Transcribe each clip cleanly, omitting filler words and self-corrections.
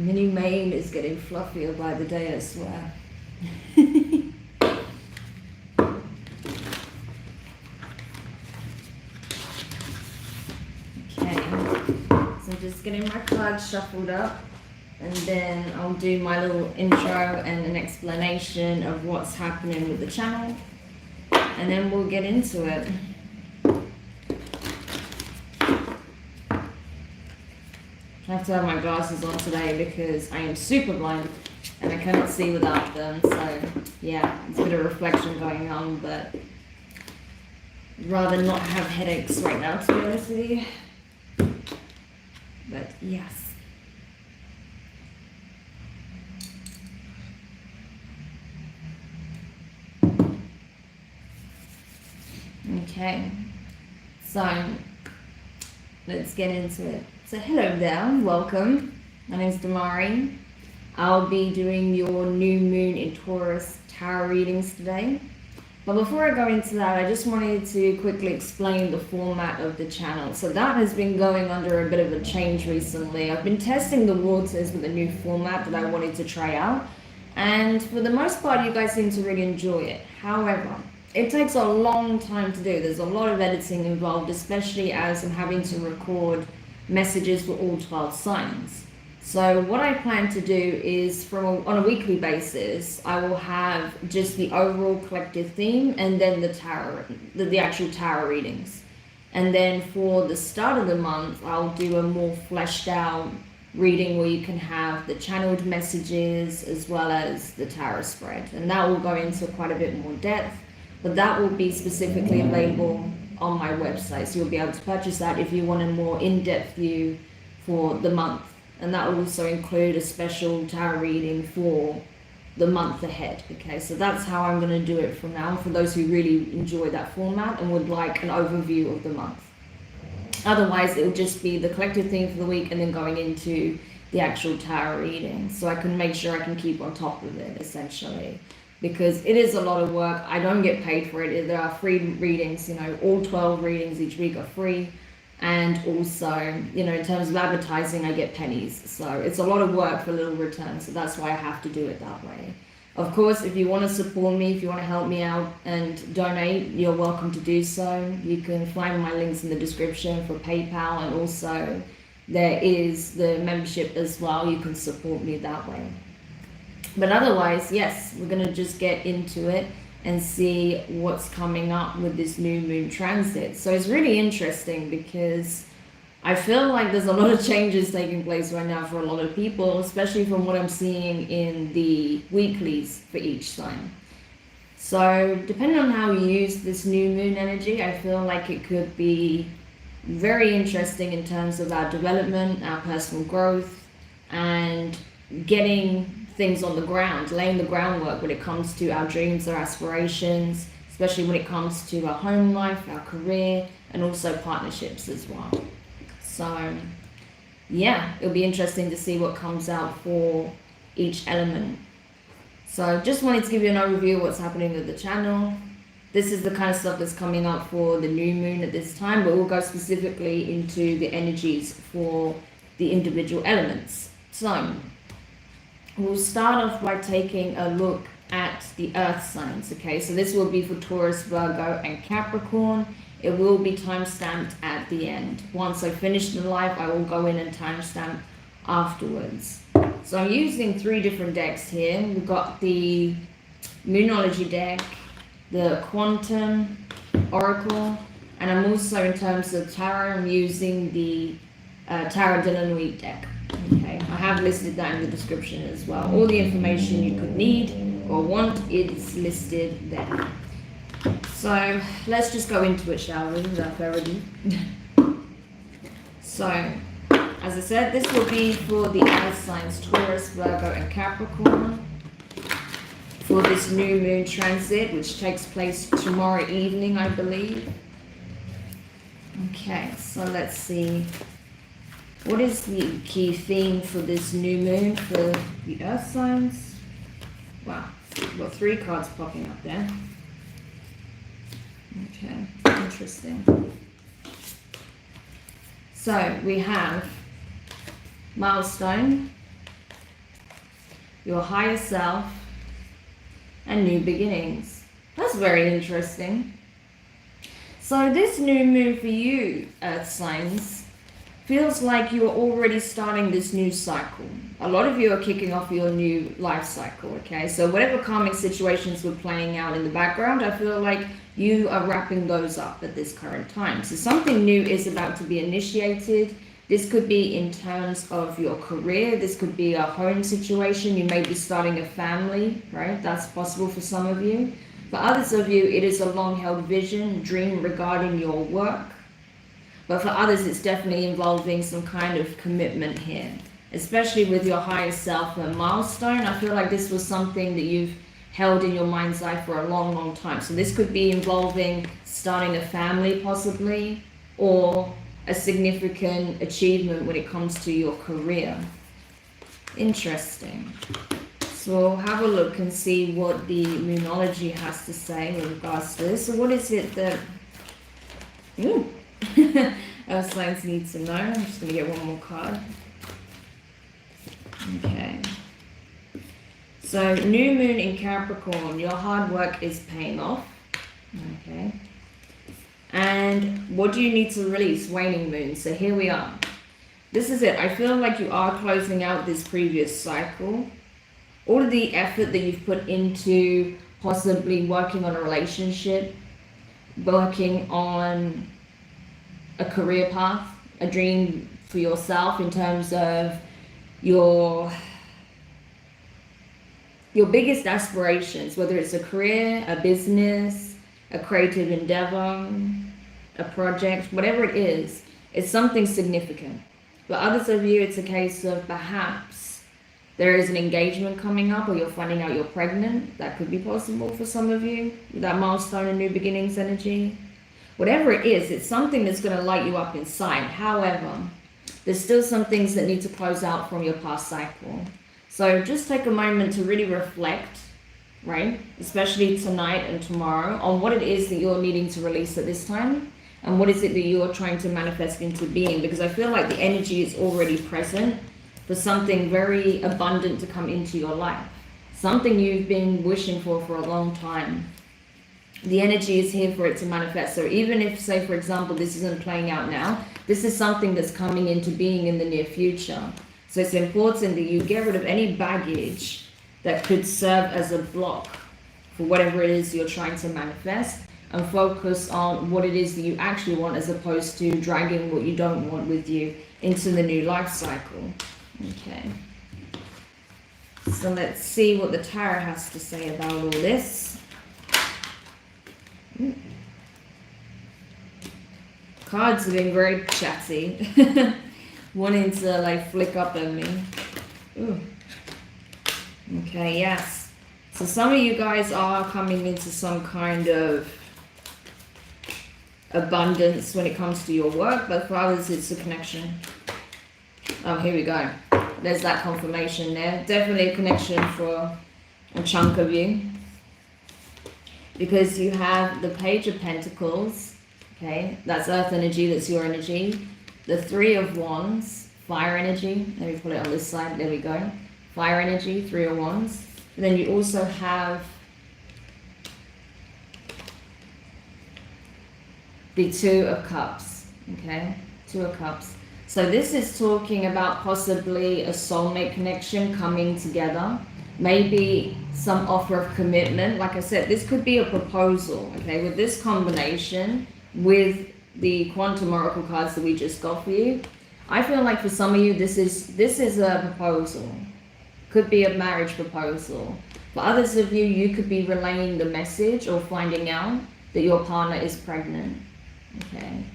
Mini mane is getting fluffier by the day, I swear. Okay, so I'm just getting my cards shuffled up, and then I'll do my little intro and an explanation of what's happening with the channel, and then we'll get into it. I have to have my glasses on today because I am super blind and I cannot see without them, so yeah, it's a bit of reflection going on, but rather not have headaches right now, to be honest with you. But yes. Okay, so let's get into it. So hello there, welcome. My name's Demari. I'll be doing your new moon in Taurus tarot readings today. But before I go into that, I just wanted to quickly explain the format of the channel. So that has been going under a bit of a change recently. I've been testing the waters with a new format that I wanted to try out. And for the most part, you guys seem to really enjoy it. However, it takes a long time to do. There's a lot of editing involved, especially as I'm having to record messages for all 12 signs. So what I plan to do is on a weekly basis, I will have just the overall collective theme and then the tarot, the actual tarot readings. And then for the start of the month, I'll do a more fleshed out reading where you can have the channeled messages as well as the tarot spread. And that will go into quite a bit more depth, but that will be specifically available on my website, so you'll be able to purchase that if you want a more in-depth view for the month. And that will also include a special tarot reading for the month ahead. Okay, so that's how I'm going to do it from now, for those who really enjoy that format and would like an overview of the month. Otherwise, it'll just be the collective theme for the week and then going into the actual tarot reading, so I can make sure I can keep on top of it, essentially. Because it is a lot of work. I don't get paid for it. There are free readings, you know, all 12 readings each week are free. And also, you know, in terms of advertising, I get pennies. So it's a lot of work for little return. So that's why I have to do it that way. Of course, if you want to support me, if you want to help me out and donate, you're welcome to do so. You can find my links in the description for PayPal, and also there is the membership as well. You can support me that way. But otherwise, yes, we're going to just get into it and see what's coming up with this new moon transit. So it's really interesting because I feel like there's a lot of changes taking place right now for a lot of people, especially from what I'm seeing in the weeklies for each sign. So depending on how you use this new moon energy, I feel like it could be very interesting in terms of our development, our personal growth, and getting things on the ground, laying the groundwork when it comes to our dreams, our aspirations, especially when it comes to our home life, our career, and also partnerships as well. So yeah, it'll be interesting to see what comes out for each element. So just wanted to give you an overview of what's happening with the channel. This is the kind of stuff that's coming up for the new moon at this time, but we'll go specifically into the energies for the individual elements. So we'll start off by taking a look at the earth signs, okay? So this will be for Taurus, Virgo, and Capricorn. It will be time-stamped at the end. Once I finish the live, I will go in and timestamp afterwards. So I'm using 3 different decks here. We've got the Moonology deck, the Quantum Oracle, and I'm also, in terms of tarot, I'm using the Tarot de la Nuit deck. Okay, I have listed that in the description as well. All the information you could need or want is listed there. So let's just go into it, shall we, without further ado. So, as I said, this will be for the earth signs Taurus, Virgo, and Capricorn for this new moon transit, which takes place tomorrow evening, I believe. Okay, so let's see. What is the key theme for this new moon for the earth signs? Wow, we've got 3 cards popping up there. Okay, interesting. So we have milestone, your higher self, and new beginnings. That's very interesting. So this new moon for you, Earth signs, feels like you're already starting this new cycle. A lot of you are kicking off your new life cycle, okay? So whatever karmic situations were playing out in the background, I feel like you are wrapping those up at this current time. So something new is about to be initiated. This could be in terms of your career. This could be a home situation. You may be starting a family, right? That's possible for some of you. For others of you, it is a long-held vision, dream regarding your work. But for others, it's definitely involving some kind of commitment here, especially with your higher self and milestone. I feel like this was something that you've held in your mind's eye for a long, long time. So this could be involving starting a family possibly, or a significant achievement when it comes to your career. Interesting. So we'll have a look and see what the Moonology has to say in regards to this. So what is it that... Ooh. Our signs need to know. I'm just going to get one more card. Okay. So, new moon in Capricorn. Your hard work is paying off. Okay. And what do you need to release? Waning moon. So here we are. This is it. I feel like you are closing out this previous cycle. All of the effort that you've put into possibly working on a relationship, working on a career path, a dream for yourself in terms of your biggest aspirations, whether it's a career, a business, a creative endeavor, a project, whatever it is, it's something significant. For others of you, it's a case of perhaps there is an engagement coming up, or you're finding out you're pregnant. That could be possible for some of you, with that milestone and new beginnings energy. Whatever it is, it's something that's going to light you up inside. However, there's still some things that need to close out from your past cycle. So just take a moment to really reflect, right? Especially tonight and tomorrow, on what it is that you're needing to release at this time, and what is it that you're trying to manifest into being. Because I feel like the energy is already present for something very abundant to come into your life. Something you've been wishing for a long time. The energy is here for it to manifest. So even if, say, for example, this isn't playing out now, this is something that's coming into being in the near future. So it's important that you get rid of any baggage that could serve as a block for whatever it is you're trying to manifest, and focus on what it is that you actually want, as opposed to dragging what you don't want with you into the new life cycle. Okay. So let's see what the Tarot has to say about all this. Cards have been very chatty, wanting to like flick up at me. Ooh. Okay, yes. So some of you guys are coming into some kind of abundance when it comes to your work, but for others it's a connection. Oh, here we go. There's that confirmation there. Definitely a connection for a chunk of you. Because you have the Page of Pentacles, okay? That's Earth energy, that's your energy. The Three of Wands, fire energy. Let me put it on this side, there we go. Fire energy, Three of Wands. And then you also have the Two of Cups, okay? Two of Cups. So this is talking about possibly a soulmate connection coming together. Maybe some offer of commitment. Like I said, this could be a proposal, okay? With this combination, with the Quantum Oracle cards that we just got for you, I feel like for some of you, this is a proposal. Could be a marriage proposal. For others of you, you could be relaying the message or finding out that your partner is pregnant, okay?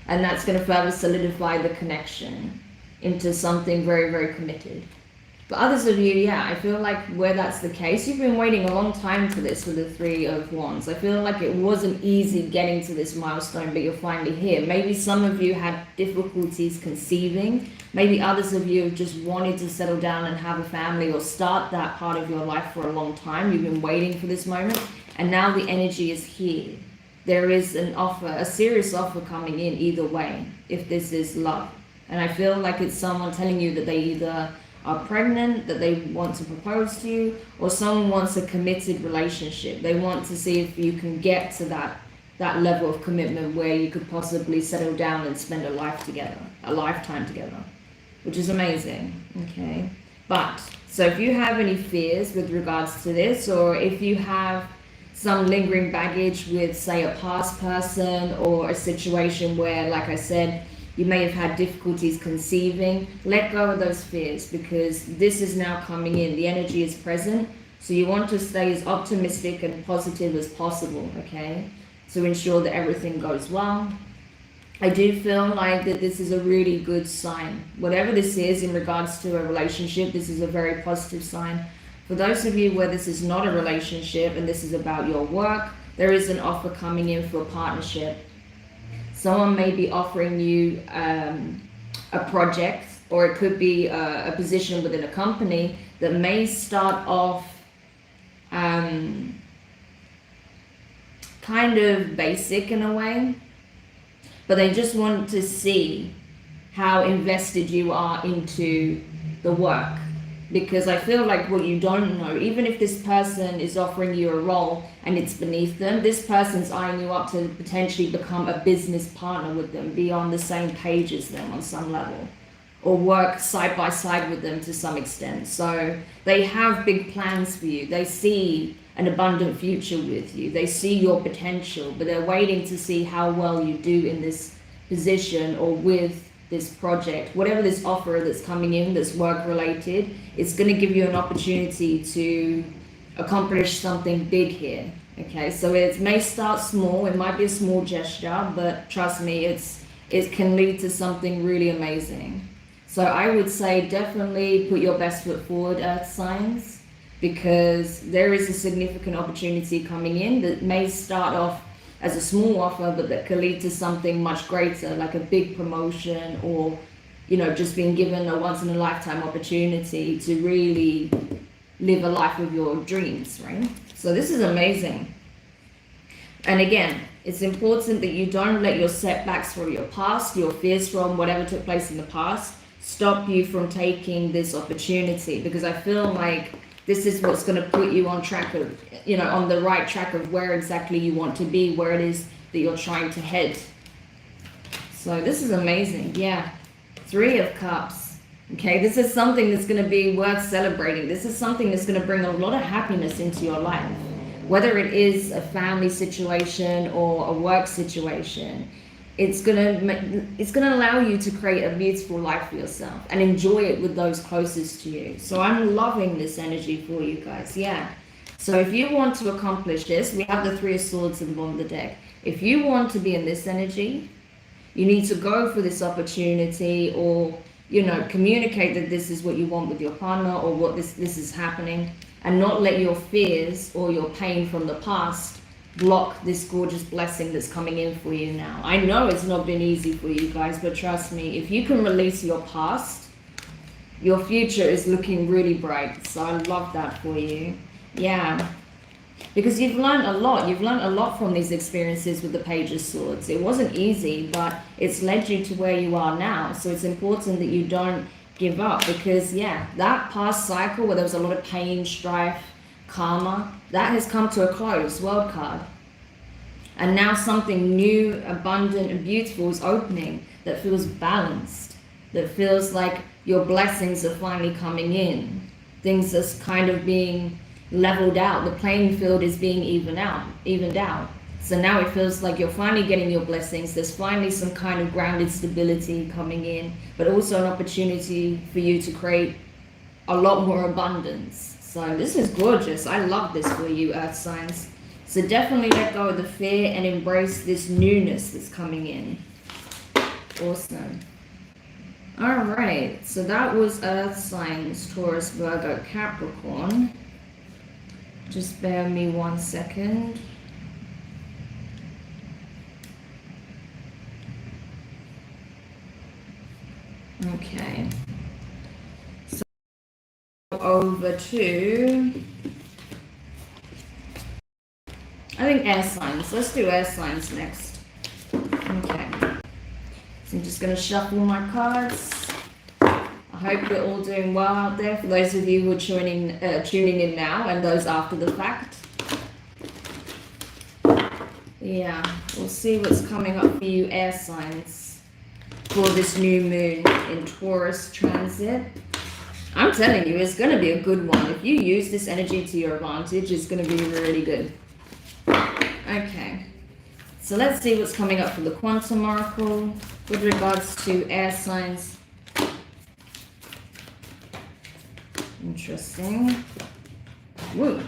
And that's going to further solidify the connection into something very, very committed. For others of you, yeah, I feel like where that's the case, you've been waiting a long time for this with the Three of Wands. I feel like it wasn't easy getting to this milestone, but you're finally here. Maybe some of you had difficulties conceiving. Maybe others of you have just wanted to settle down and have a family or start that part of your life for a long time. You've been waiting for this moment, and now the energy is here. There is an offer, a serious offer coming in either way, if this is love. And I feel like it's someone telling you that they either are pregnant, that they want to propose to you, or someone wants a committed relationship. They want to see if you can get to that level of commitment where you could possibly settle down and spend a lifetime together, which is amazing. Okay, but so if you have any fears with regards to this, or if you have some lingering baggage with, say, a past person or a situation where, like I said, you may have had difficulties conceiving, let go of those fears, because this is now coming in. The energy is present, so you want to stay as optimistic and positive as possible, okay, to ensure that everything goes well. I do feel like that this is a really good sign. Whatever this is in regards to a relationship, this is a very positive sign. For those of you where this is not a relationship and this is about your work, there is an offer coming in for a partnership. Someone may be offering you a project, or it could be a position within a company that may start off kind of basic in a way, but they just want to see how invested you are into the work. Because I feel like what you don't know, even if this person is offering you a role and it's beneath them, this person's eyeing you up to potentially become a business partner with them, be on the same page as them on some level, or work side by side with them to some extent. So they have big plans for you. They see an abundant future with you. They see your potential, but they're waiting to see how well you do in this position or with this project. Whatever this offer that's coming in that's work related, it's going to give you an opportunity to accomplish something big here. Okay, so it may start small, it might be a small gesture, but trust me, it can lead to something really amazing. So I would say definitely put your best foot forward, Earth signs, because there is a significant opportunity coming in that may start off as a small offer, but that could lead to something much greater, like a big promotion, or, you know, just being given a once in a lifetime opportunity to really live a life of your dreams, right? So this is amazing. And again, it's important that you don't let your setbacks from your past, your fears from whatever took place in the past, stop you from taking this opportunity, because I feel like this is what's going to put you on track of, you know, on the right track of where exactly you want to be, where it is that you're trying to head. So this is amazing. Yeah. 3 of Cups. Okay. This is something that's going to be worth celebrating. This is something that's going to bring a lot of happiness into your life, whether it is a family situation or a work situation. It's gonna allow you to create a beautiful life for yourself and enjoy it with those closest to you. So I'm loving this energy for you guys. Yeah. So if you want to accomplish this, we have the 3 of Swords in the bottom of the deck. If you want to be in this energy, you need to go for this opportunity, or, you know, communicate that this is what you want with your partner, or what this is happening, and not let your fears or your pain from the past block this gorgeous blessing that's coming in for you now. I know it's not been easy for you guys, but trust me, if you can release your past, your future is looking really bright. So I love that for you. Yeah, because you've learned a lot. You've learned a lot from these experiences with the Page of Swords. It wasn't easy, but it's led you to where you are now. So it's important that you don't give up, because yeah, that past cycle where there was a lot of pain, strife, karma, that has come to a close. World card. And now something new, abundant and beautiful is opening, that feels balanced, that feels like your blessings are finally coming in. Things are kind of being leveled out. The playing field is being evened out. So now it feels like you're finally getting your blessings. There's finally some kind of grounded stability coming in, but also an opportunity for you to create a lot more abundance. So this is gorgeous. I love this for you, Earth signs. So definitely let go of the fear and embrace this newness that's coming in. Awesome. All right. So that was Earth signs, Taurus, Virgo, Capricorn. Just bear me 1 second. Okay. Over to, I think, air signs. Let's do air signs next. Okay. So I'm just going to shuffle my cards. I hope you're all doing well out there. For those of you who are tuning in now, and those after the fact. Yeah, we'll see what's coming up for you, air signs, for this new moon in Taurus transit. I'm telling you, it's going to be a good one. If you use this energy to your advantage, it's going to be really good. Okay, so let's see what's coming up for the quantum oracle with regards to air signs. Interesting. Woo.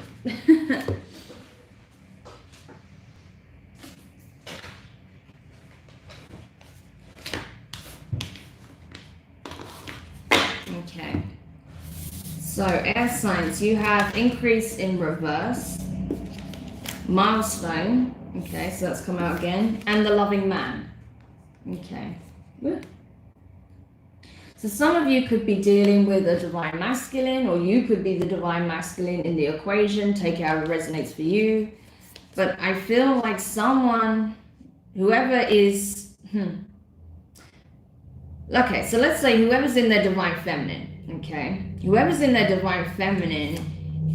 Okay. So air signs, you have increase in reverse, milestone, okay, so that's come out again, and the loving man. Okay. So some of you could be dealing with a divine masculine, or you could be the divine masculine in the equation. Take it how it resonates for you. But I feel like someone, whoever is, okay, so let's say whoever's in their divine feminine, okay? Whoever's in their divine feminine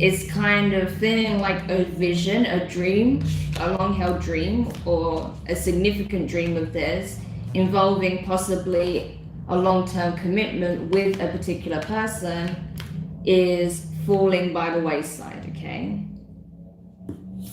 is kind of feeling like a vision, a dream, a long-held dream, or a significant dream of theirs involving possibly a long-term commitment with a particular person is falling by the wayside, okay?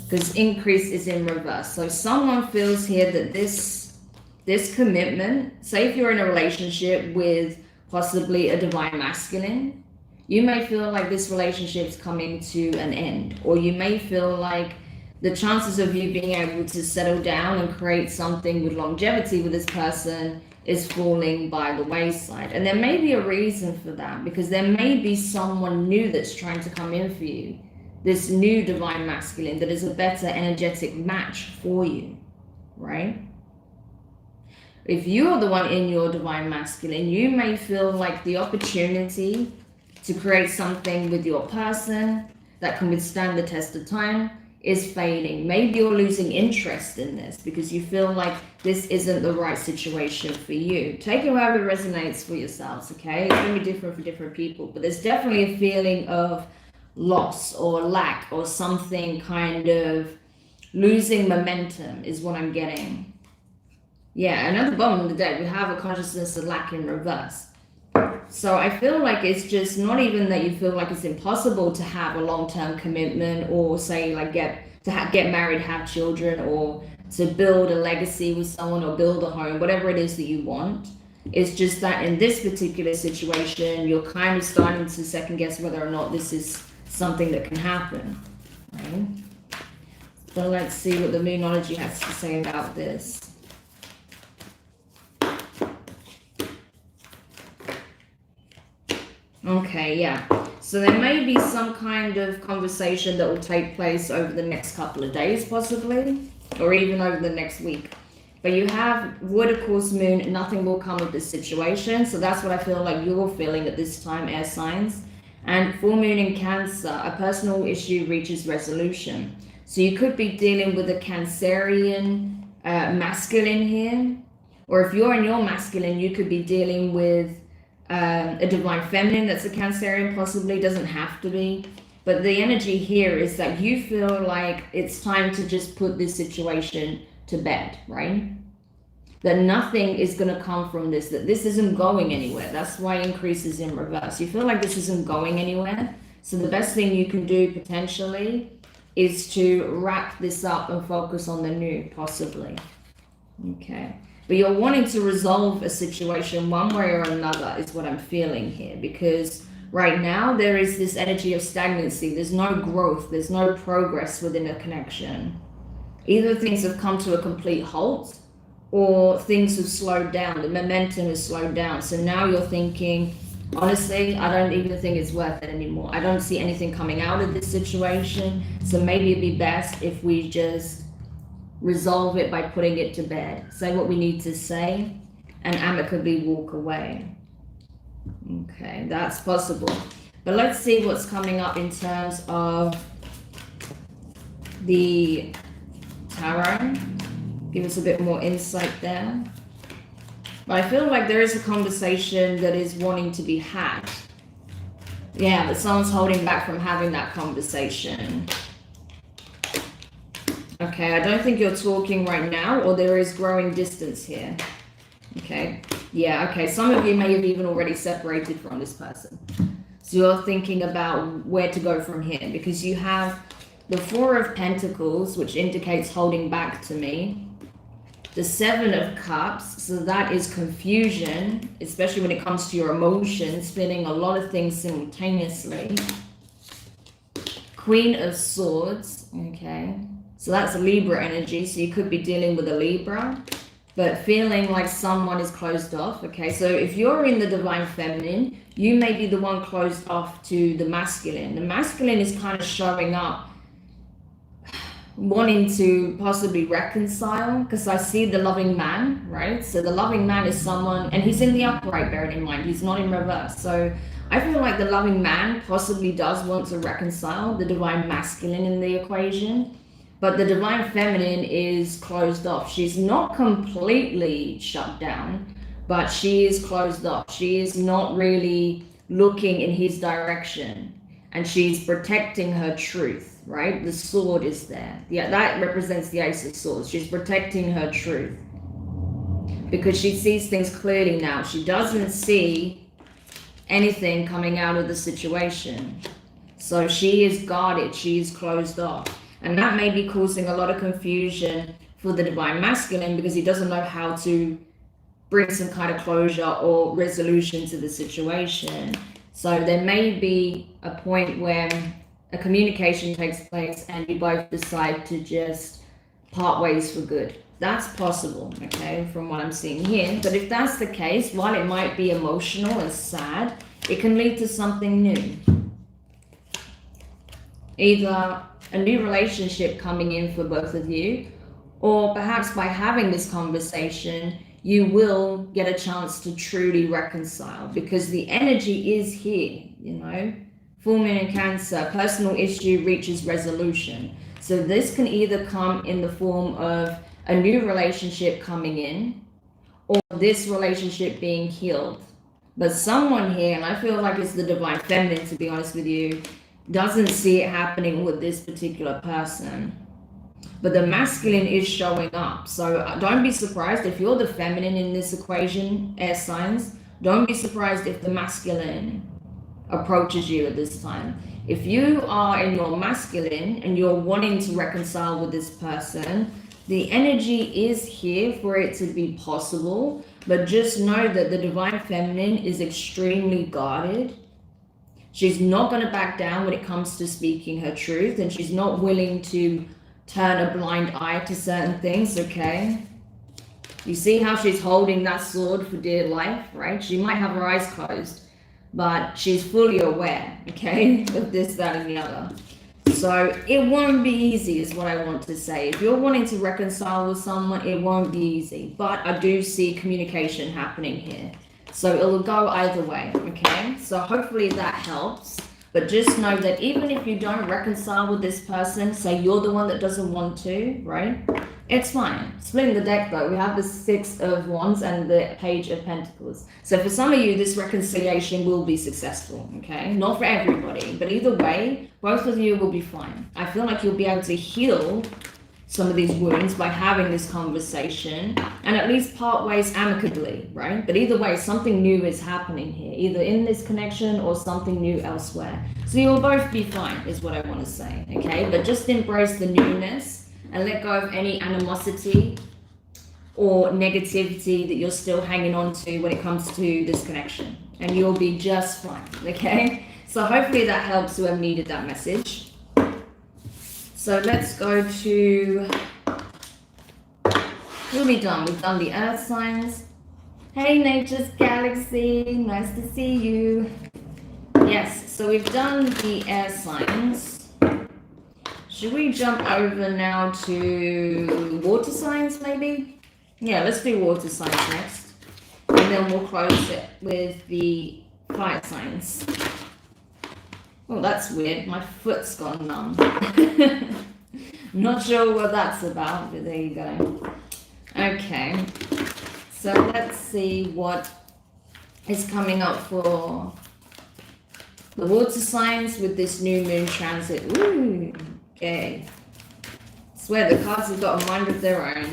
Because increase is in reverse. So someone feels here that this commitment, say if you're in a relationship with possibly a divine masculine, you may feel like this relationship's coming to an end, or you may feel like the chances of you being able to settle down and create something with longevity with this person is falling by the wayside. And there may be a reason for that, because there may be someone new that's trying to come in for you, this new divine masculine that is a better energetic match for you, right? If you're the one in your divine masculine, you may feel like the opportunity to create something with your person that can withstand the test of time is fading. Maybe you're losing interest in this because you feel like this isn't the right situation for you. Take it however it resonates for yourselves, okay? It's going to be different for different people, but there's definitely a feeling of loss or lack or something kind of losing momentum is what I'm getting. Yeah, and at the bottom of the deck, we have a consciousness of lack in reverse. So I feel like it's just not even that you feel like it's impossible to have a long-term commitment, or say like get married, have children, or to build a legacy with someone, or build a home, whatever it is that you want. It's just that in this particular situation, you're kind of starting to second guess whether or not this is something that can happen, right? So let's see what the Moonology has to say about this. Okay, yeah. So there may be some kind of conversation that will take place over the next couple of days, possibly, or even over the next week. But you have wood, of course, moon, nothing will come of this situation. So that's what I feel like you're feeling at this time, air signs. And full moon in Cancer, a personal issue reaches resolution. So you could be dealing with a Cancerian masculine here. Or if you're in your masculine, you could be dealing with a divine feminine that's a Cancerian, possibly, doesn't have to be. But the energy here is that you feel like it's time to just put this situation to bed, right? That nothing is going to come from this, that this isn't going anywhere. That's why increase is in reverse. You feel like this isn't going anywhere. So the best thing you can do potentially is to wrap this up and focus on the new, possibly. Okay. But you're wanting to resolve a situation one way or another is what I'm feeling here, because right now there is this energy of stagnancy. There's no growth. There's no progress within a connection. Either things have come to a complete halt or things have slowed down. The momentum has slowed down. So now you're thinking, honestly, I don't even think it's worth it anymore. I don't see anything coming out of this situation. So maybe it'd be best if we just resolve it by putting it to bed. Say what we need to say and amicably walk away. Okay, that's possible. But let's see what's coming up in terms of the tarot. Give us a bit more insight there. But I feel like there is a conversation that is wanting to be had. Yeah, but someone's holding back from having that conversation. Okay, I don't think you're talking right now, or there is growing distance here. Okay, yeah, okay. Some of you may have even already separated from this person. So you're thinking about where to go from here, because you have the Four of Pentacles, which indicates holding back to me. The Seven of Cups, so that is confusion, especially when it comes to your emotions, feeling a lot of things simultaneously. Queen of Swords, okay. So that's a Libra energy, so you could be dealing with a Libra, but feeling like someone is closed off, okay. So if you're in the Divine Feminine, you may be the one closed off to the masculine. The masculine is kind of showing up wanting to possibly reconcile, because I see the loving man, right? So the loving man is someone, and he's in the upright, bearing in mind, he's not in reverse. So I feel like the loving man possibly does want to reconcile the divine masculine in the equation, but the divine feminine is closed off. She's not completely shut down, but she is closed off. She is not really looking in his direction, and she's protecting her truth. Right? The sword is there. Yeah, that represents the Ace of Swords. She's protecting her truth because she sees things clearly now. She doesn't see anything coming out of the situation. So she is guarded. She is closed off. And that may be causing a lot of confusion for the divine masculine because he doesn't know how to bring some kind of closure or resolution to the situation. So there may be a point where a communication takes place and you both decide to just part ways for good. That's possible, okay, from what I'm seeing here. But if that's the case, while it might be emotional and sad, it can lead to something new. Either a new relationship coming in for both of you, or perhaps by having this conversation, you will get a chance to truly reconcile because the energy is here, you know. Full moon in Cancer, personal issue reaches resolution. So this can either come in the form of a new relationship coming in or this relationship being healed. But someone here, and I feel like it's the divine feminine to be honest with you, doesn't see it happening with this particular person. But the masculine is showing up. So don't be surprised if you're the feminine in this equation, air signs. Don't be surprised if the masculine approaches you at this time. If you are in your masculine and you're wanting to reconcile with this person, the energy is here for it to be possible, but just know that the divine feminine is extremely guarded. She's not going to back down when it comes to speaking her truth, and she's not willing to turn a blind eye to certain things, okay? You see how she's holding that sword for dear life, right? She might have her eyes closed, but she's fully aware, okay, of this, that, and the other. So it won't be easy is what I want to say. If you're wanting to reconcile with someone, it won't be easy. But I do see communication happening here. So it'll go either way, okay? So hopefully that helps. But just know that even if you don't reconcile with this person, say you're the one that doesn't want to, right? It's fine. Splitting the deck though, we have the Six of Wands and the Page of Pentacles. So for some of you, this reconciliation will be successful, okay? Not for everybody, but either way, both of you will be fine. I feel like you'll be able to heal some of these wounds by having this conversation and at least part ways amicably, right? But either way, something new is happening here, either in this connection or something new elsewhere. So you'll both be fine is what I want to say, okay? But just embrace the newness and let go of any animosity or negativity that you're still hanging on to when it comes to this connection. And you'll be just fine, okay? So hopefully that helps whoever needed that message. So let's go to, we'll be done. We've done the earth signs. Hey Nature's Galaxy, nice to see you. Yes, so we've done the air signs. Should we jump over now to water signs maybe? Yeah, let's do water signs next. And then we'll close it with the fire signs. Oh, that's weird. My foot's gone numb. Not sure what that's about, but there you go. Okay. So let's see what is coming up for the water signs with this new moon transit. Ooh, okay. I swear the cards have got a mind of their own.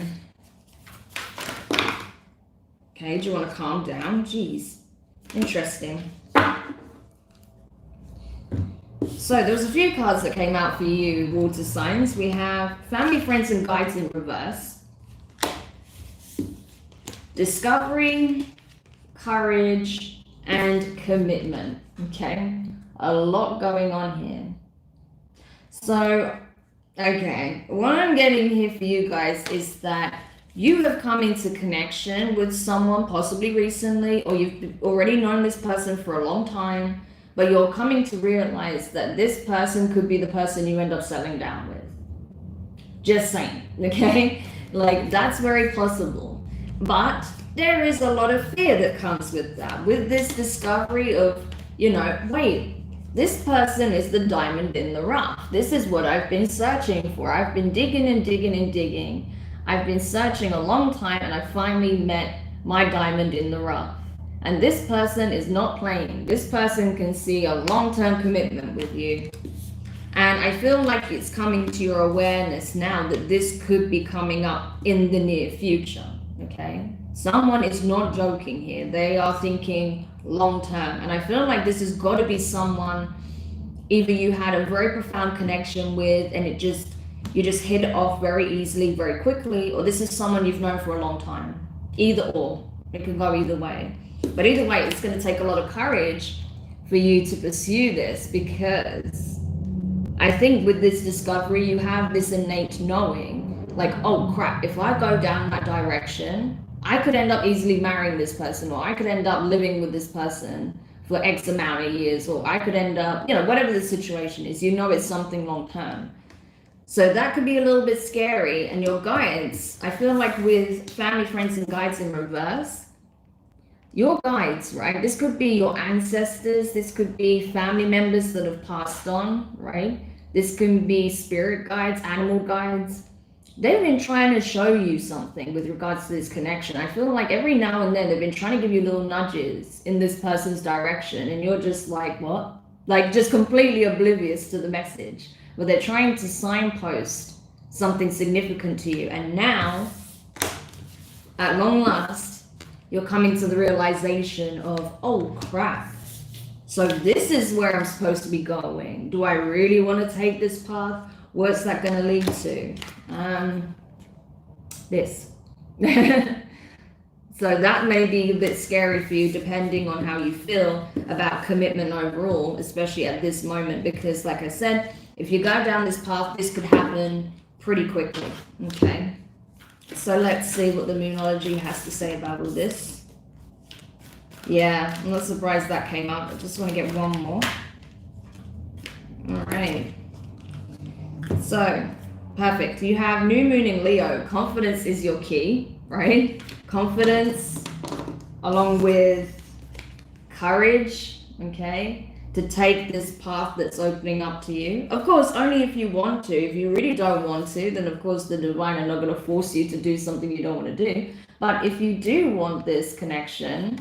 Okay, do you want to calm down? Jeez. Interesting. So there was a few cards that came out for you, water signs. We have family, friends, and guides in reverse. Discovery, courage, and commitment. Okay, a lot going on here. So, okay, what I'm getting here for you guys is that you have come into connection with someone possibly recently, or you've already known this person for a long time, but you're coming to realize that this person could be the person you end up settling down with. Just saying, okay? Like, that's very possible. But there is a lot of fear that comes with that, with this discovery of, you know, wait, this person is the diamond in the rough. This is what I've been searching for. I've been digging and digging and digging. I've been searching a long time, and I finally met my diamond in the rough. And this person is not playing. This person can see a long-term commitment with you. And I feel like it's coming to your awareness now that this could be coming up in the near future, okay? Someone is not joking here. They are thinking long-term. And I feel like this has got to be someone either you had a very profound connection with and you just hit it off very easily, very quickly, or this is someone you've known for a long time. Either or. It can go either way. But either way, it's going to take a lot of courage for you to pursue this, because I think with this discovery, you have this innate knowing, like, oh crap, if I go down that direction, I could end up easily marrying this person, or I could end up living with this person for X amount of years, or I could end up, you know, whatever the situation is, you know it's something long term. So that could be a little bit scary. And your guides, I feel like with family, friends, and guides in reverse, your guides, right? This could be your ancestors. This could be family members that have passed on, right? This can be spirit guides, animal guides. They've been trying to show you something with regards to this connection. I feel like every now and then they've been trying to give you little nudges in this person's direction, and you're just like, what? Like, just completely oblivious to the message. But they're trying to signpost something significant to you. And now, at long last, you're coming to the realization of, oh crap, so this is where I'm supposed to be going. Do I really want to take this path? What's that going to lead to? This. So that may be a bit scary for you, depending on how you feel about commitment overall, especially at this moment, because like I said, if you go down this path, this could happen pretty quickly, okay? So let's see what the Moonology has to say about all this. Yeah, I'm not surprised that came up. I just want to get one more. All right. So, perfect. You have new moon in Leo. Confidence is your key, right? Confidence along with courage, okay? To take this path that's opening up to you. Of course, only if you want to. If you really don't want to, then of course the divine are not going to force you to do something you don't want to do. But if you do want this connection,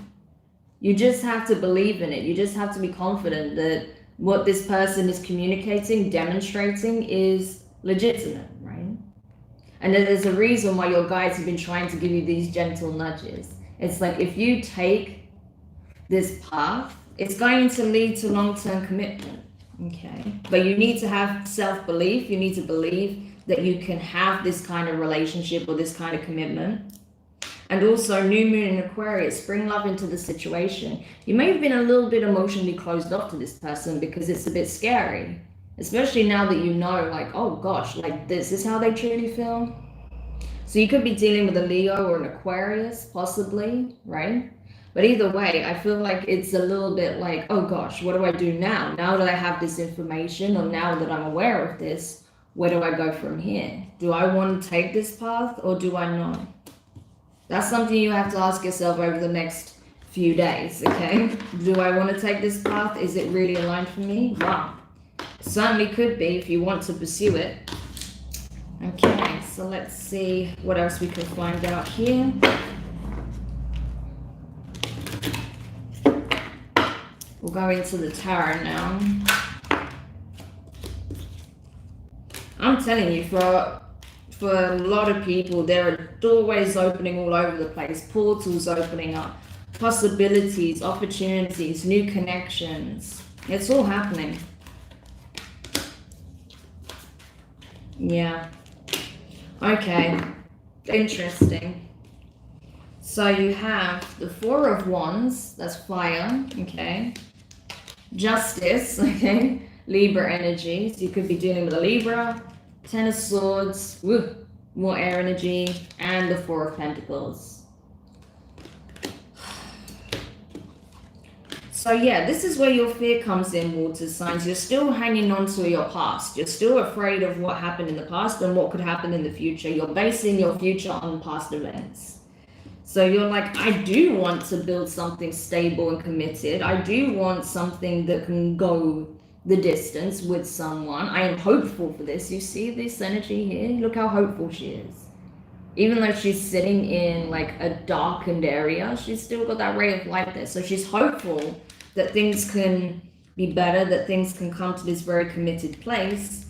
you just have to believe in it. You just have to be confident that what this person is communicating, demonstrating is legitimate, right? And that there's a reason why your guides have been trying to give you these gentle nudges. It's like, if you take this path, it's going to lead to long-term commitment, okay? But you need to have self-belief. You need to believe that you can have this kind of relationship or this kind of commitment. And also, new moon in Aquarius, bring love into the situation. You may have been a little bit emotionally closed off to this person because it's a bit scary, especially now that you know, like, oh gosh, like this is how they truly feel. So you could be dealing with a Leo or an Aquarius, possibly, right? But either way, I feel like it's a little bit like, oh gosh, what do I do now? Now that I have this information, or now that I'm aware of this, where do I go from here? Do I want to take this path or do I not? That's something you have to ask yourself over the next few days, okay? Do I want to take this path? Is it really aligned for me? Wow. Certainly could be if you want to pursue it. Okay, so let's see what else we can find out here. We'll go into the tarot now. I'm telling you, for a lot of people, there are doorways opening all over the place, portals opening up, possibilities, opportunities, new connections. It's all happening. Yeah. Okay. Interesting. So you have the Four of Wands, that's fire, okay. Justice, okay. Libra energy, so you could be dealing with a Libra. Ten of Swords, woo, more air energy, and the Four of Pentacles. So yeah, this is where your fear comes in, water signs. You're still hanging on to your past. You're still afraid of what happened in the past and what could happen in the future. You're basing your future on past events. So you're like, I do want to build something stable and committed. I do want something that can go the distance with someone. I am hopeful for this. You see this energy here? Look how hopeful she is. Even though she's sitting in like a darkened area, she's still got that ray of light there. So she's hopeful that things can be better, that things can come to this very committed place.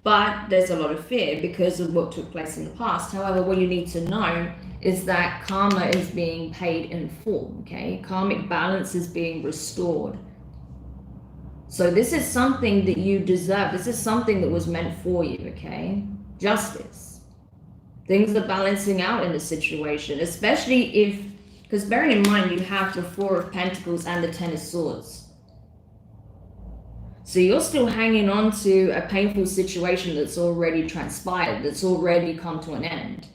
But there's a lot of fear because of what took place in the past. However, what you need to know is that karma is being paid in full, okay? Karmic balance is being restored. So this is something that you deserve. This is something that was meant for you, okay? Justice. Things are balancing out in the situation, especially if, because bearing in mind, you have the Four of Pentacles and the Ten of Swords. So you're still hanging on to a painful situation that's already transpired, that's already come to an end.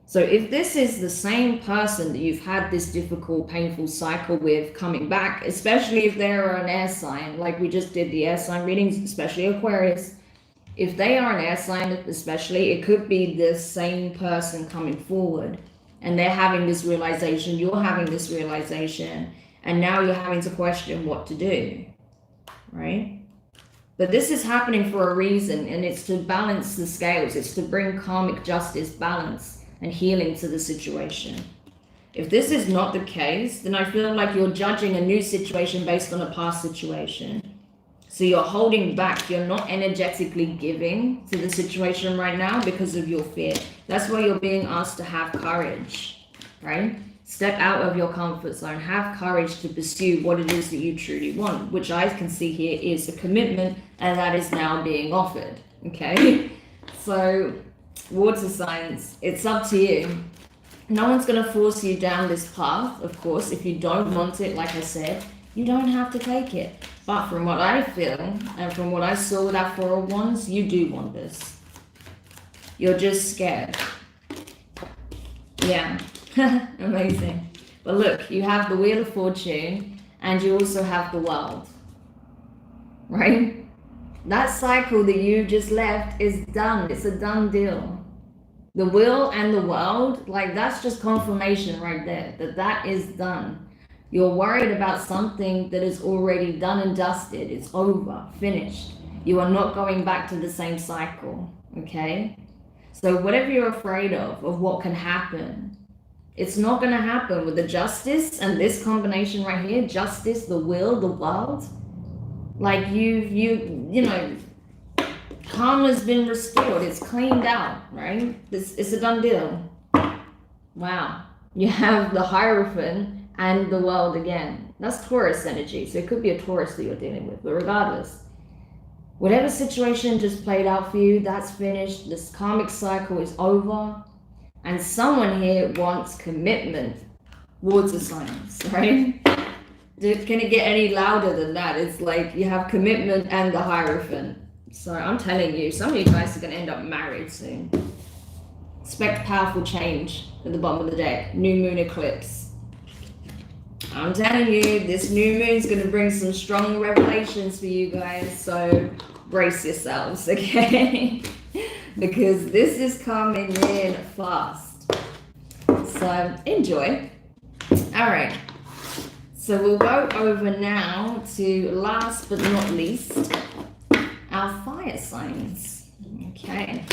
So if this is the same person that you've had this difficult, painful cycle with coming back, especially if they're an air sign, like we just did the air sign readings, especially Aquarius, if they are an air sign, especially, it could be the same person coming forward and they're having this realization, you're having this realization, and now you're having to question what to do, right? But this is happening for a reason, and it's to balance the scales. It's to bring karmic justice, balance, and healing to the situation. If this is not the case, then I feel like you're judging a new situation based on a past situation. So you're holding back. You're not energetically giving to the situation right now because of your fear. That's why you're being asked to have courage, right? Step out of your comfort zone. Have courage to pursue what it is that you truly want, which I can see here is a commitment, and that is now being offered, okay? So water signs, it's up to you. No one's going to force you down this path, of course. If you don't want it, like I said, you don't have to take it. But from what I feel, and from what I saw with that Four of Wands, you do want this. You're just scared. Yeah, amazing. But look, you have the Wheel of Fortune, and you also have the World, right? That cycle that you just left is done. It's a done deal. The Wheel and the World, like that's just confirmation right there, that that is done. You're worried about something that is already done and dusted. It's over, finished. You are not going back to the same cycle, okay? So whatever you're afraid of what can happen, it's not going to happen with the Justice and this combination right here, Justice, the Will, the World. Like you know, karma's been restored. It's cleaned out, right? It's a done deal. Wow. You have the Hierophant and the World again. That's Taurus energy, so it could be a Taurus that you're dealing with, but regardless, whatever situation just played out for you, that's finished. This karmic cycle is over, and someone here wants commitment. Water signs, right? Can it get any louder than that? It's like you have commitment and the Hierophant. So I'm telling you, some of you guys are going to end up married soon. Expect powerful change at the bottom of the deck. New moon eclipse. I'm telling you, this new moon is going to bring some strong revelations for you guys, so brace yourselves, okay? Because this is coming in fast. So enjoy. All right. So we'll go over now to, last but not least, our fire signs. Okay.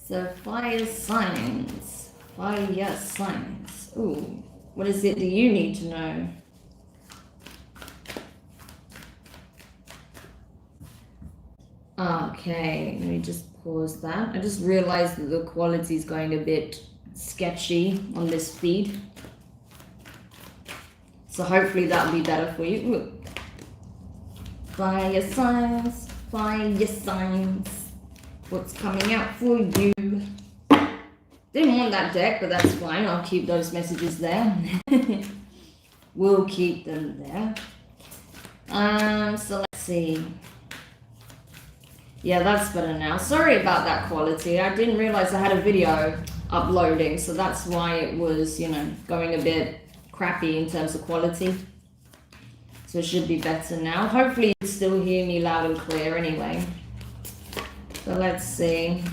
So fire signs. Fire signs. Ooh. What is it that you need to know? Okay, let me just pause that. I just realized that the quality is going a bit sketchy on this feed. So hopefully that'll be better for you. Look. Fire signs, fire signs. What's coming out for you? Didn't want that deck, but that's fine. I'll keep those messages there. We'll keep them there. So let's see. Yeah, that's better now. Sorry about that quality. I didn't realize I had a video uploading, so that's why it was, you know, going a bit crappy in terms of quality. So it should be better now. Hopefully you can still hear me loud and clear anyway. So let's see.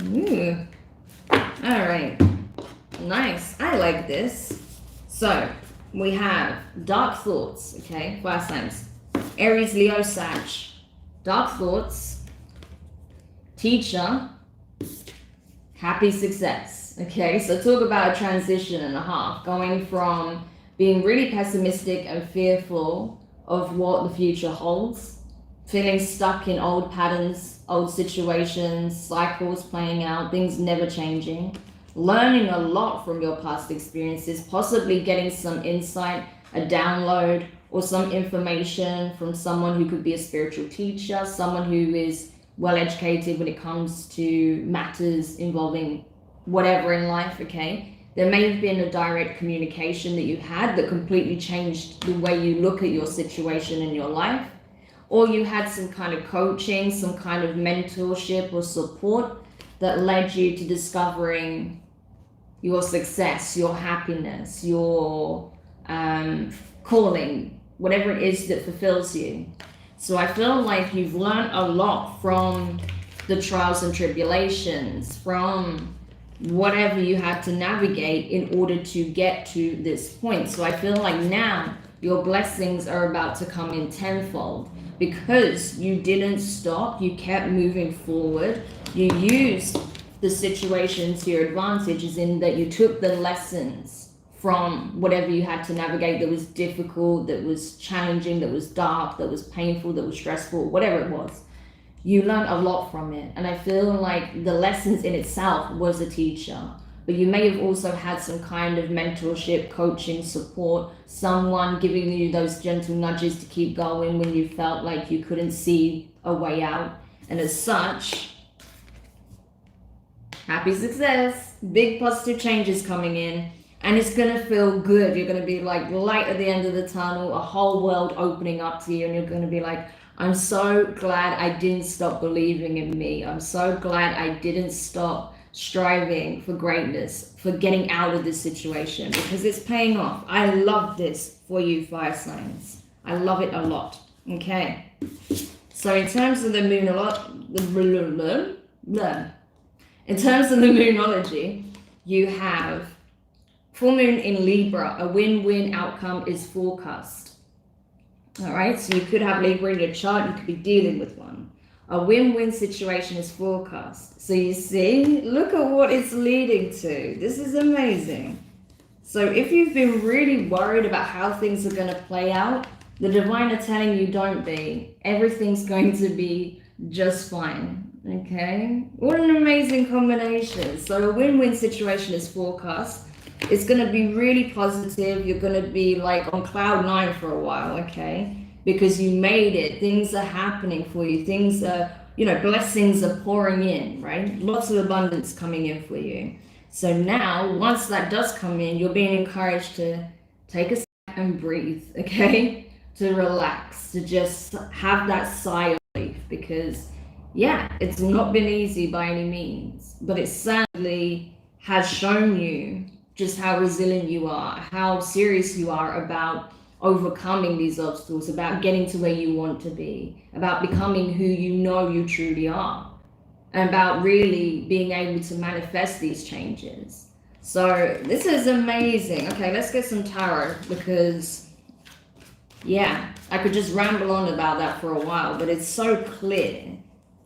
Ooh. Alright. Nice. I like this. So we have dark thoughts, okay? Fire signs. Aries, Leo, Sag. Dark thoughts. Teacher. Happy success. Okay, so talk about a transition and a half. Going from being really pessimistic and fearful of what the future holds. Feeling stuck in old patterns, old situations, cycles playing out, things never changing. Learning a lot from your past experiences, possibly getting some insight, a download, or some information from someone who could be a spiritual teacher, someone who is well educated when it comes to matters involving whatever in life, okay? There may have been a direct communication that you had that completely changed the way you look at your situation in your life, or you had some kind of coaching, some kind of mentorship or support that led you to discovering your success, your happiness, your calling, whatever it is that fulfills you. So I feel like you've learned a lot from the trials and tribulations, from whatever you had to navigate in order to get to this point. So I feel like now your blessings are about to come in tenfold because you didn't stop, you kept moving forward, you used the situation to your advantage, is in that you took the lessons from whatever you had to navigate that was difficult, that was challenging, that was dark, that was painful, that was stressful, whatever it was. You learned a lot from it. And I feel like the lessons in itself was a teacher, but you may have also had some kind of mentorship, coaching, support, someone giving you those gentle nudges to keep going when you felt like you couldn't see a way out. And as such, happy success, big positive changes coming in, and it's gonna feel good. You're gonna be like light at the end of the tunnel, a whole world opening up to you, and you're gonna be like, I'm so glad I didn't stop believing in me. I'm so glad I didn't stop striving for greatness, for getting out of this situation, because it's paying off. I love this for you, fire signs. I love it a lot. Okay. So in terms of the in terms of the Moonology, you have full moon in Libra. A win-win outcome is forecast. All right, so you could have Libra in your chart. You could be dealing with one. A win-win situation is forecast. So you see, look at what it's leading to. This is amazing. So if you've been really worried about how things are going to play out, the divine are telling you don't be. Everything's going to be just fine. Okay, what an amazing combination. So a win-win situation is forecast. It's going to be really positive. You're going to be like on cloud 9 for a while, okay, because you made it. Things are happening for you. Things are, you know, blessings are pouring in, right? Lots of abundance coming in for you. So now, once that does come in, you're being encouraged to take a step and breathe, okay, to relax, to just have that sigh of relief, because yeah, it's not been easy by any means, but it certainly has shown you just how resilient you are, how serious you are about overcoming these obstacles, about getting to where you want to be, about becoming who you know you truly are, and about really being able to manifest these changes. So this is amazing. Okay, let's get some tarot, because yeah, I could just ramble on about that for a while, but it's so clear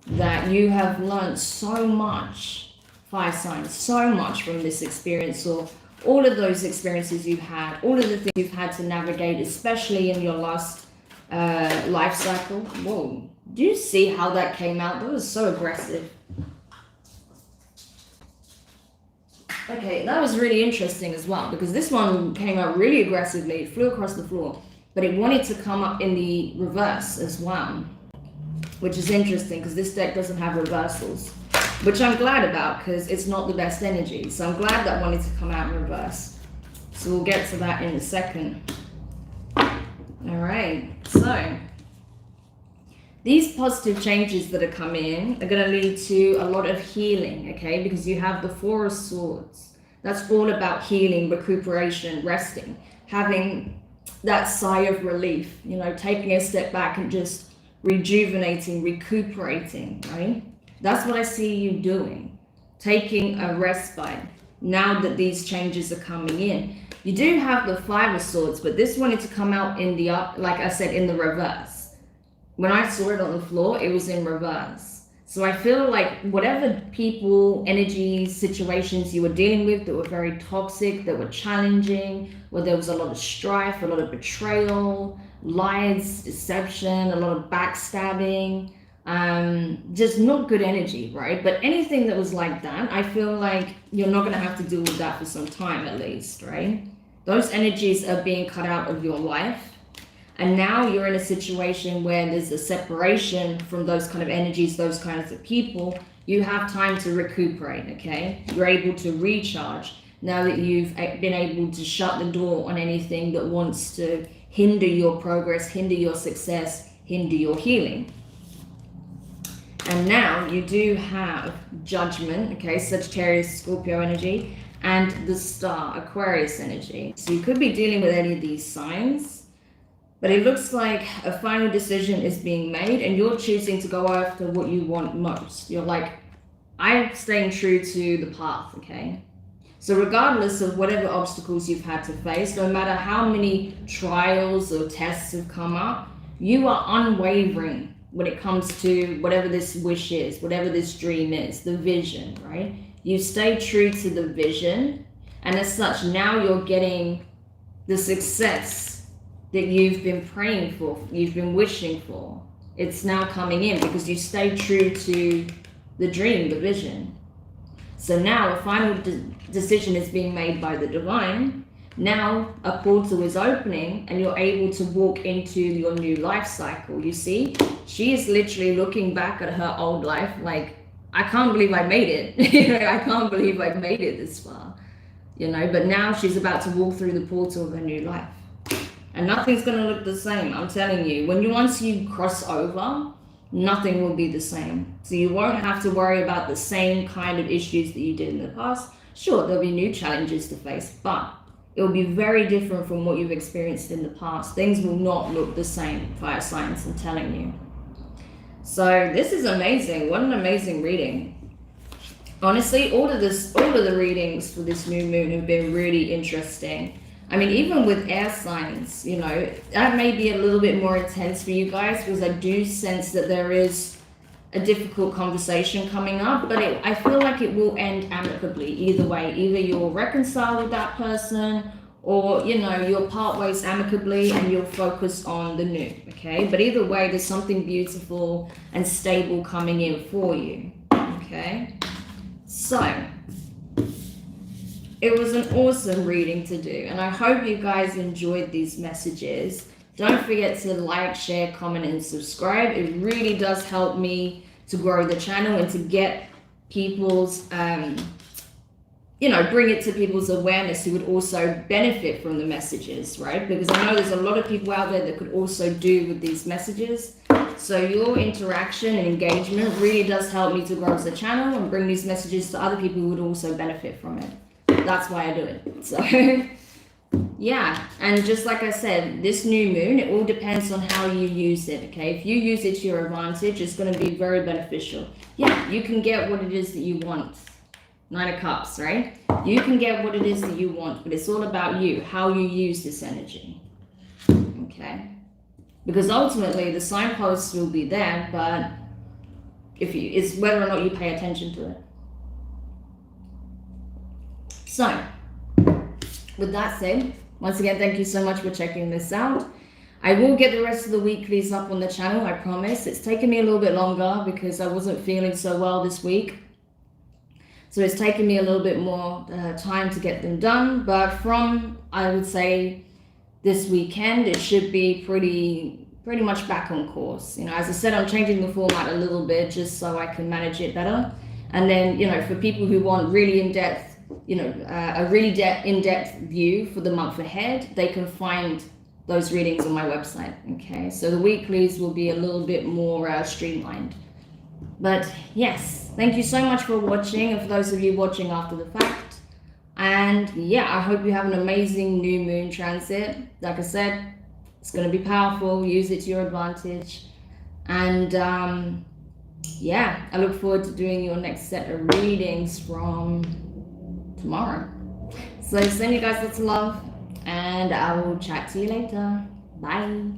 that you have learned so much, fire signs, so much from this experience, or all of those experiences you've had, all of the things you've had to navigate, especially in your last life cycle. Whoa, do you see how that came out? That was so aggressive. Okay, that was really interesting as well, because this one came out really aggressively. It flew across the floor, but it wanted to come up in the reverse as well, which is interesting because this deck doesn't have reversals, which I'm glad about because it's not the best energy. So I'm glad that wanted to come out in reverse. So we'll get to that in a second. All right, so these positive changes that are coming in are going to lead to a lot of healing, okay? Because you have the Four of Swords. That's all about healing, recuperation, resting, having that sigh of relief, you know, taking a step back and just rejuvenating, recuperating, right? That's what I see you doing, taking a respite now that these changes are coming in. You do have the Five of Swords, but this wanted to come out in the, like I said, in the reverse. When I saw it on the floor, it was in reverse. So I feel like whatever people, energies, situations you were dealing with that were very toxic, that were challenging, where there was a lot of strife, a lot of betrayal, lies, deception, a lot of backstabbing, just not good energy, right? But anything that was like that, I feel like you're not going to have to deal with that for some time at least, right? Those energies are being cut out of your life. And now you're in a situation where there's a separation from those kind of energies, those kinds of people. You have time to recuperate, okay? You're able to recharge now that you've been able to shut the door on anything that wants to hinder your progress, hinder your success, hinder your healing. And now you do have Judgment, okay? Sagittarius, Scorpio energy, and the Star, Aquarius energy. So you could be dealing with any of these signs. But it looks like a final decision is being made and you're choosing to go after what you want most. You're like, I'm staying true to the path, okay? So regardless of whatever obstacles you've had to face, no matter how many trials or tests have come up, you are unwavering when it comes to whatever this wish is, whatever this dream is, the vision, right? You stay true to the vision, and as such, now you're getting the success that you've been praying for, you've been wishing for. It's now coming in because you stay true to the dream, the vision. So now a final decision is being made by the divine. Now a portal is opening and you're able to walk into your new life cycle. You see, she is literally looking back at her old life like, I can't believe I made it. You know, I can't believe I've made it this far. You know, but now she's about to walk through the portal of her new life. And nothing's going to look the same, I'm telling you. Once you cross over, nothing will be the same. So you won't have to worry about the same kind of issues that you did in the past. Sure, there'll be new challenges to face, but it will be very different from what you've experienced in the past. Things will not look the same, fire signs, I'm telling you. So this is amazing. What an amazing reading. Honestly, all of the readings for this new moon have been really interesting. I mean, even with air signs, you know, that may be a little bit more intense for you guys because I do sense that there is a difficult conversation coming up, but I feel like it will end amicably either way. Either you'll reconcile with that person or, you know, you'll part ways amicably and you'll focus on the new, okay? But either way, there's something beautiful and stable coming in for you, okay? So it was an awesome reading to do, and I hope you guys enjoyed these messages. Don't forget to like, share, comment, and subscribe. It really does help me to grow the channel and to get people's, you know, bring it to people's awareness who would also benefit from the messages, right? Because I know there's a lot of people out there that could also do with these messages. So your interaction and engagement really does help me to grow the channel and bring these messages to other people who would also benefit from it. That's why I do it. So yeah, and just like I said, this new moon, it all depends on how you use it, okay? If you use it to your advantage, it's going to be very beneficial. Yeah, you can get what it is that you want. 9 of Cups, right? You can get what it is that you want, but it's all about you, how you use this energy, okay? Because ultimately, the signposts will be there, but it's whether or not you pay attention to it. So, with that said, once again, thank you so much for checking this out. I will get the rest of the weeklies up on the channel, I promise. It's taken me a little bit longer because I wasn't feeling so well this week. So it's taken me a little bit more time to get them done. But from, I would say, this weekend, it should be pretty much back on course. You know, as I said, I'm changing the format a little bit just so I can manage it better. And then, you know, for people who want really in-depth, you know, a really in-depth view for the month ahead, they can find those readings on my website. Okay, so the weeklies will be a little bit more streamlined. But yes, thank you so much for watching, and for those of you watching after the fact. And yeah, I hope you have an amazing new moon transit. Like I said, it's going to be powerful. Use it to your advantage. And yeah, I look forward to doing your next set of readings from tomorrow. So send you guys lots of love, and I will chat to you later. Bye.